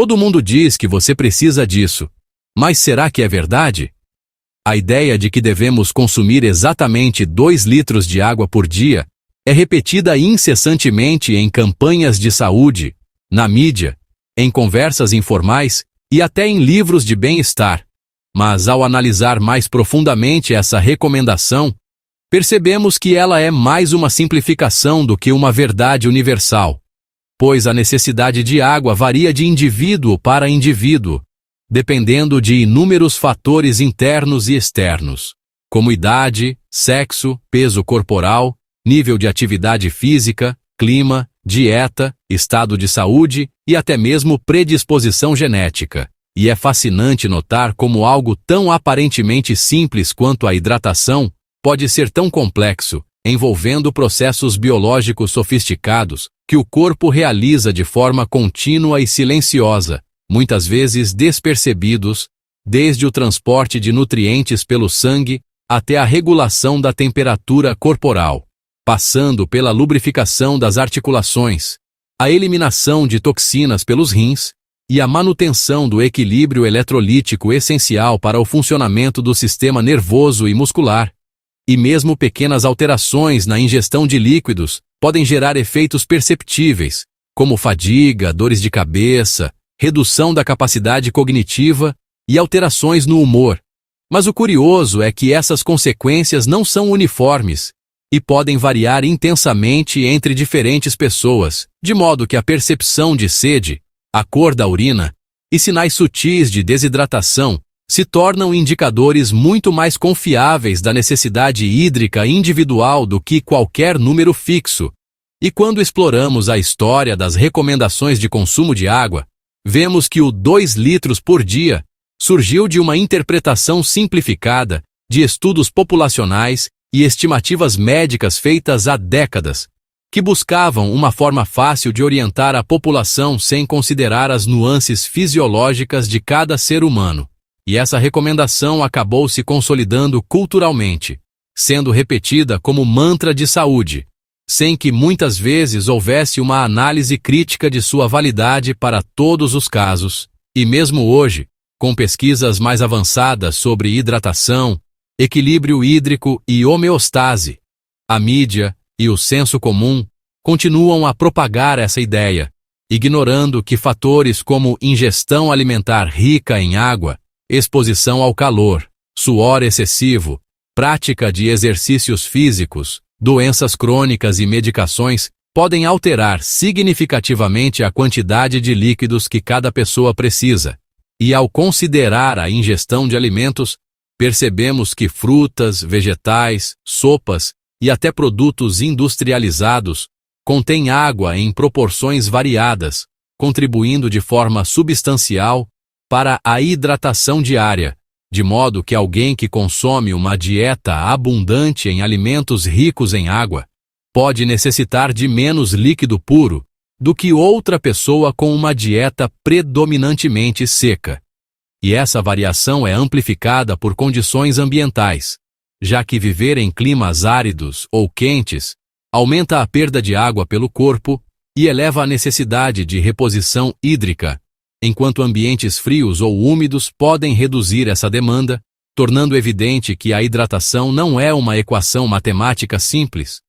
Todo mundo diz que você precisa disso, mas será que é verdade? A ideia de que devemos consumir exatamente 2 litros de água por dia é repetida incessantemente em campanhas de saúde, na mídia, em conversas informais e até em livros de bem-estar. Mas ao analisar mais profundamente essa recomendação, percebemos que ela é mais uma simplificação do que uma verdade universal, pois a necessidade de água varia de indivíduo para indivíduo, dependendo de inúmeros fatores internos e externos, como idade, sexo, peso corporal, nível de atividade física, clima, dieta, estado de saúde e até mesmo predisposição genética. E é fascinante notar como algo tão aparentemente simples quanto a hidratação pode ser tão complexo, envolvendo processos biológicos sofisticados que o corpo realiza de forma contínua e silenciosa, muitas vezes despercebidos, desde o transporte de nutrientes pelo sangue até a regulação da temperatura corporal, passando pela lubrificação das articulações, a eliminação de toxinas pelos rins e a manutenção do equilíbrio eletrolítico essencial para o funcionamento do sistema nervoso e muscular. E mesmo pequenas alterações na ingestão de líquidos podem gerar efeitos perceptíveis, como fadiga, dores de cabeça, redução da capacidade cognitiva e alterações no humor. Mas o curioso é que essas consequências não são uniformes e podem variar intensamente entre diferentes pessoas, de modo que a percepção de sede, a cor da urina e sinais sutis de desidratação se tornam indicadores muito mais confiáveis da necessidade hídrica individual do que qualquer número fixo. E quando exploramos a história das recomendações de consumo de água, vemos que o 2 litros por dia surgiu de uma interpretação simplificada de estudos populacionais e estimativas médicas feitas há décadas, que buscavam uma forma fácil de orientar a população sem considerar as nuances fisiológicas de cada ser humano. E essa recomendação acabou se consolidando culturalmente, sendo repetida como mantra de saúde, sem que muitas vezes houvesse uma análise crítica de sua validade para todos os casos. E mesmo hoje, com pesquisas mais avançadas sobre hidratação, equilíbrio hídrico e homeostase, a mídia e o senso comum continuam a propagar essa ideia, ignorando que fatores como ingestão alimentar rica em água, exposição ao calor, suor excessivo, prática de exercícios físicos, doenças crônicas e medicações podem alterar significativamente a quantidade de líquidos que cada pessoa precisa. E ao considerar a ingestão de alimentos, percebemos que frutas, vegetais, sopas e até produtos industrializados contêm água em proporções variadas, contribuindo de forma substancial para a hidratação diária, de modo que alguém que consome uma dieta abundante em alimentos ricos em água pode necessitar de menos líquido puro do que outra pessoa com uma dieta predominantemente seca. E essa variação é amplificada por condições ambientais, já que viver em climas áridos ou quentes aumenta a perda de água pelo corpo e eleva a necessidade de reposição hídrica, enquanto ambientes frios ou úmidos podem reduzir essa demanda, tornando evidente que a hidratação não é uma equação matemática simples,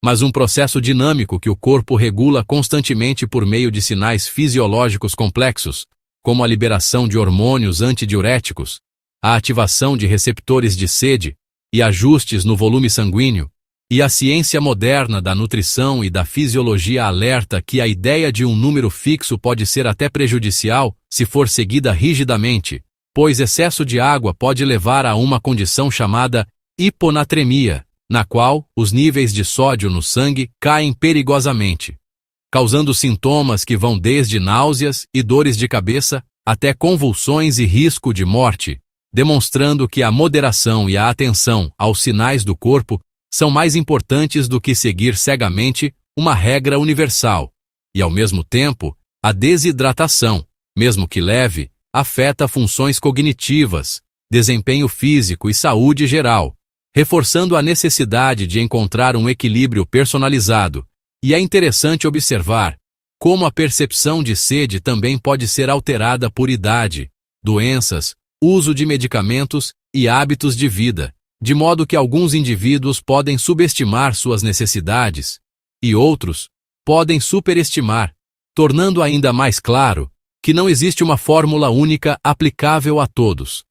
mas um processo dinâmico que o corpo regula constantemente por meio de sinais fisiológicos complexos, como a liberação de hormônios antidiuréticos, a ativação de receptores de sede e ajustes no volume sanguíneo. E a ciência moderna da nutrição e da fisiologia alerta que a ideia de um número fixo pode ser até prejudicial se for seguida rigidamente, pois excesso de água pode levar a uma condição chamada hiponatremia, na qual os níveis de sódio no sangue caem perigosamente, causando sintomas que vão desde náuseas e dores de cabeça até convulsões e risco de morte, demonstrando que a moderação e a atenção aos sinais do corpo são mais importantes do que seguir cegamente uma regra universal. E, ao mesmo tempo, a desidratação, mesmo que leve, afeta funções cognitivas, desempenho físico e saúde geral, reforçando a necessidade de encontrar um equilíbrio personalizado. E é interessante observar como a percepção de sede também pode ser alterada por idade, doenças, uso de medicamentos e hábitos de vida, de modo que alguns indivíduos podem subestimar suas necessidades e outros podem superestimar, tornando ainda mais claro que não existe uma fórmula única aplicável a todos.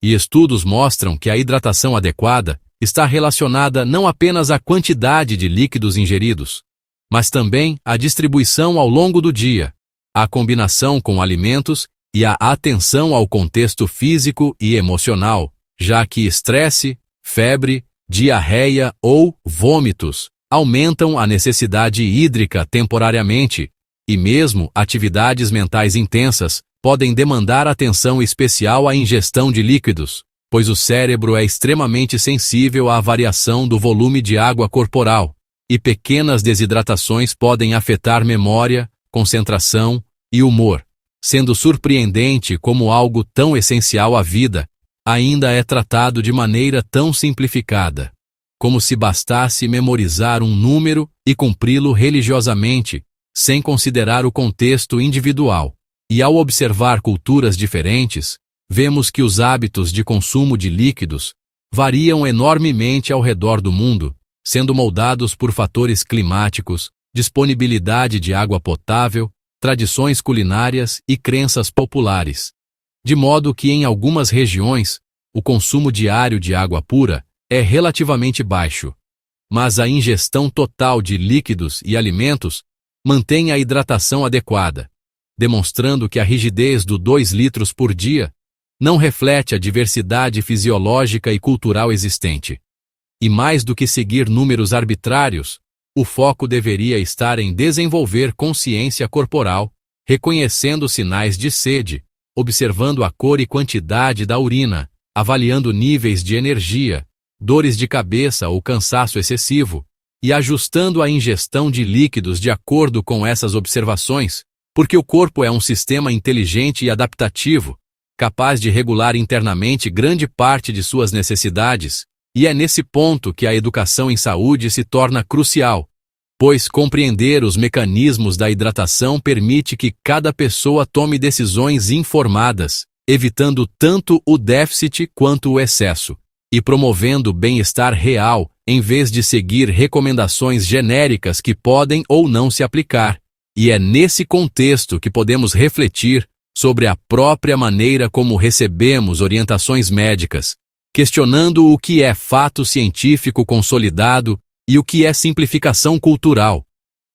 E estudos mostram que a hidratação adequada está relacionada não apenas à quantidade de líquidos ingeridos, mas também à distribuição ao longo do dia, à combinação com alimentos e à atenção ao contexto físico e emocional, já que estresse, febre, diarreia ou vômitos aumentam a necessidade hídrica temporariamente, e mesmo atividades mentais intensas podem demandar atenção especial à ingestão de líquidos, pois o cérebro é extremamente sensível à variação do volume de água corporal, e pequenas desidratações podem afetar memória, concentração e humor, sendo surpreendente como algo tão essencial à vida ainda é tratado de maneira tão simplificada, como se bastasse memorizar um número e cumpri-lo religiosamente, sem considerar o contexto individual. E ao observar culturas diferentes, vemos que os hábitos de consumo de líquidos variam enormemente ao redor do mundo, sendo moldados por fatores climáticos, disponibilidade de água potável, tradições culinárias e crenças populares. De modo que em algumas regiões, o consumo diário de água pura é relativamente baixo, mas a ingestão total de líquidos e alimentos mantém a hidratação adequada, demonstrando que a rigidez do 2 litros por dia não reflete a diversidade fisiológica e cultural existente. E mais do que seguir números arbitrários, o foco deveria estar em desenvolver consciência corporal, reconhecendo sinais de sede, observando a cor e quantidade da urina, avaliando níveis de energia, dores de cabeça ou cansaço excessivo, e ajustando a ingestão de líquidos de acordo com essas observações, porque o corpo é um sistema inteligente e adaptativo, capaz de regular internamente grande parte de suas necessidades, e é nesse ponto que a educação em saúde se torna crucial, pois compreender os mecanismos da hidratação permite que cada pessoa tome decisões informadas, evitando tanto o déficit quanto o excesso, e promovendo bem-estar real, em vez de seguir recomendações genéricas que podem ou não se aplicar. E é nesse contexto que podemos refletir sobre a própria maneira como recebemos orientações médicas, questionando o que é fato científico consolidado e o que é simplificação cultural,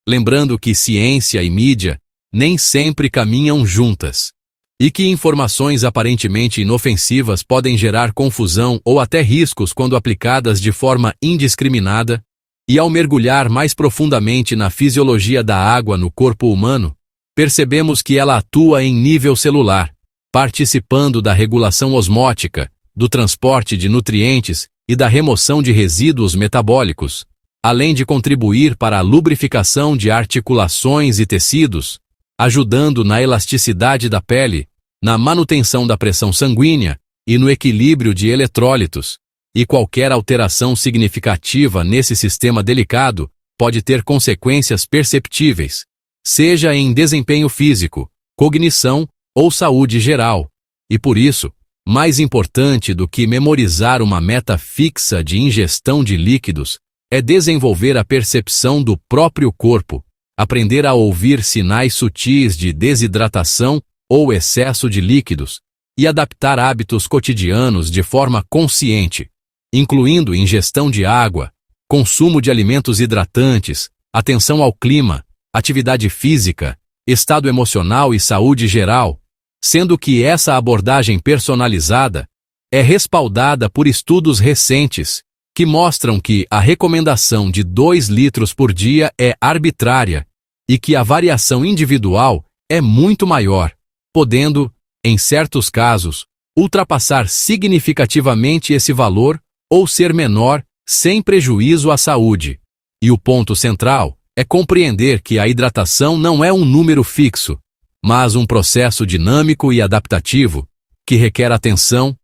lembrando que ciência e mídia nem sempre caminham juntas, e que informações aparentemente inofensivas podem gerar confusão ou até riscos quando aplicadas de forma indiscriminada. E ao mergulhar mais profundamente na fisiologia da água no corpo humano, percebemos que ela atua em nível celular, participando da regulação osmótica, do transporte de nutrientes e da remoção de resíduos metabólicos, além de contribuir para a lubrificação de articulações e tecidos, ajudando na elasticidade da pele, na manutenção da pressão sanguínea e no equilíbrio de eletrólitos. E qualquer alteração significativa nesse sistema delicado pode ter consequências perceptíveis, seja em desempenho físico, cognição ou saúde geral. E por isso, mais importante do que memorizar uma meta fixa de ingestão de líquidos, é desenvolver a percepção do próprio corpo, aprender a ouvir sinais sutis de desidratação ou excesso de líquidos, e adaptar hábitos cotidianos de forma consciente, incluindo ingestão de água, consumo de alimentos hidratantes, atenção ao clima, atividade física, estado emocional e saúde geral, sendo que essa abordagem personalizada é respaldada por estudos recentes que mostram que a recomendação de 2 litros por dia é arbitrária e que a variação individual é muito maior, podendo, em certos casos, ultrapassar significativamente esse valor ou ser menor, sem prejuízo à saúde. E o ponto central é compreender que a hidratação não é um número fixo, mas um processo dinâmico e adaptativo, que requer atenção,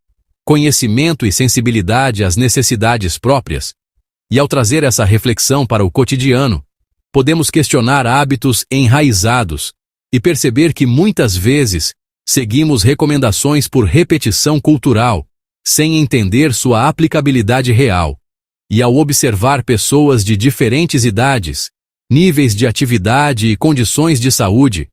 conhecimento e sensibilidade às necessidades próprias. E ao trazer essa reflexão para o cotidiano, podemos questionar hábitos enraizados e perceber que muitas vezes seguimos recomendações por repetição cultural, sem entender sua aplicabilidade real. E ao observar pessoas de diferentes idades, níveis de atividade e condições de saúde,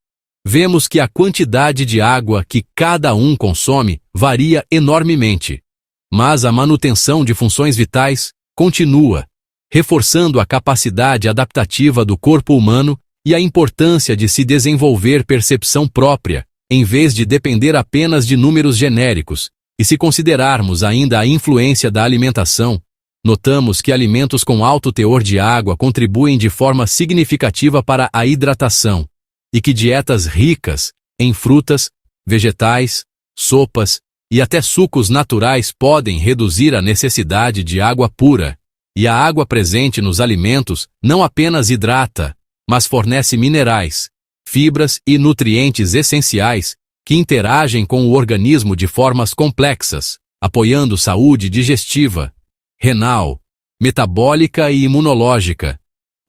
vemos que a quantidade de água que cada um consome varia enormemente. Mas a manutenção de funções vitais continua, reforçando a capacidade adaptativa do corpo humano e a importância de se desenvolver percepção própria, em vez de depender apenas de números genéricos. E se considerarmos ainda a influência da alimentação, notamos que alimentos com alto teor de água contribuem de forma significativa para a hidratação, e que dietas ricas em frutas, vegetais, sopas e até sucos naturais podem reduzir a necessidade de água pura. E a água presente nos alimentos não apenas hidrata, mas fornece minerais, fibras e nutrientes essenciais que interagem com o organismo de formas complexas, apoiando saúde digestiva, renal, metabólica e imunológica,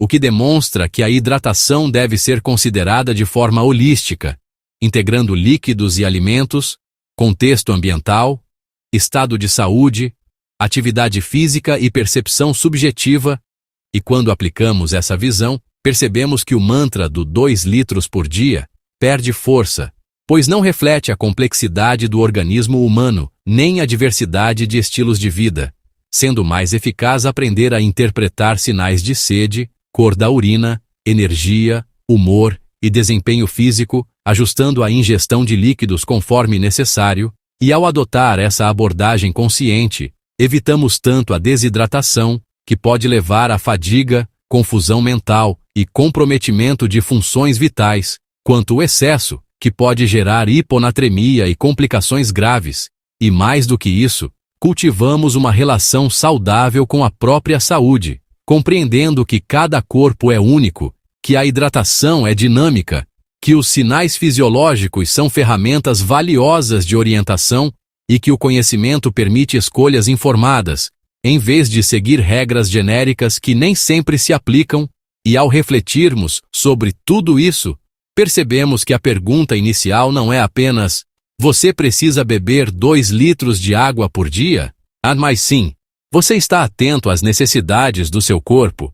o que demonstra que a hidratação deve ser considerada de forma holística, integrando líquidos e alimentos, contexto ambiental, estado de saúde, atividade física e percepção subjetiva. E quando aplicamos essa visão, percebemos que o mantra do 2 litros por dia perde força, pois não reflete a complexidade do organismo humano, nem a diversidade de estilos de vida, sendo mais eficaz aprender a interpretar sinais de sede, cor da urina, energia, humor e desempenho físico, ajustando a ingestão de líquidos conforme necessário. E ao adotar essa abordagem consciente, evitamos tanto a desidratação, que pode levar à fadiga, confusão mental e comprometimento de funções vitais, quanto o excesso, que pode gerar hiponatremia e complicações graves. E mais do que isso, cultivamos uma relação saudável com a própria saúde, compreendendo que cada corpo é único, que a hidratação é dinâmica, que os sinais fisiológicos são ferramentas valiosas de orientação e que o conhecimento permite escolhas informadas, em vez de seguir regras genéricas que nem sempre se aplicam. E ao refletirmos sobre tudo isso, percebemos que a pergunta inicial não é apenas: você precisa beber 2 litros de água por dia? Mas sim, você está atento às necessidades do seu corpo?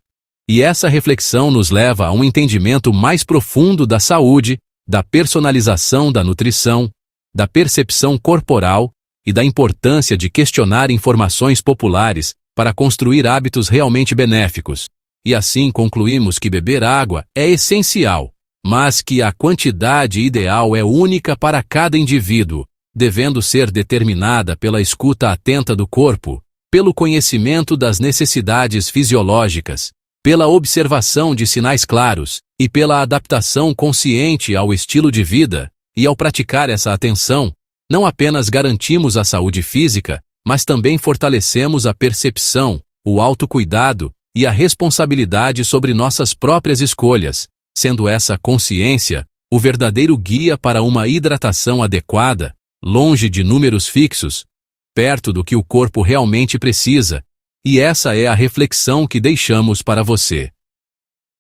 E essa reflexão nos leva a um entendimento mais profundo da saúde, da personalização da nutrição, da percepção corporal e da importância de questionar informações populares para construir hábitos realmente benéficos. E assim concluímos que beber água é essencial, mas que a quantidade ideal é única para cada indivíduo, devendo ser determinada pela escuta atenta do corpo, pelo conhecimento das necessidades fisiológicas, pela observação de sinais claros e pela adaptação consciente ao estilo de vida. E ao praticar essa atenção, não apenas garantimos a saúde física, mas também fortalecemos a percepção, o autocuidado e a responsabilidade sobre nossas próprias escolhas, sendo essa consciência o verdadeiro guia para uma hidratação adequada, longe de números fixos, perto do que o corpo realmente precisa. E essa é a reflexão que deixamos para você.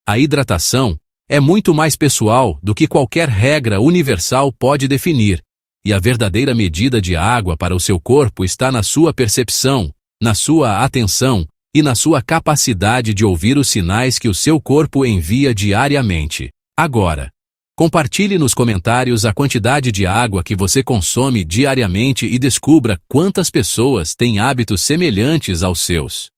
A hidratação é muito mais pessoal do que qualquer regra universal pode definir, e a verdadeira medida de água para o seu corpo está na sua percepção, na sua atenção e na sua capacidade de ouvir os sinais que o seu corpo envia diariamente. Agora, compartilhe nos comentários a quantidade de água que você consome diariamente e descubra quantas pessoas têm hábitos semelhantes aos seus.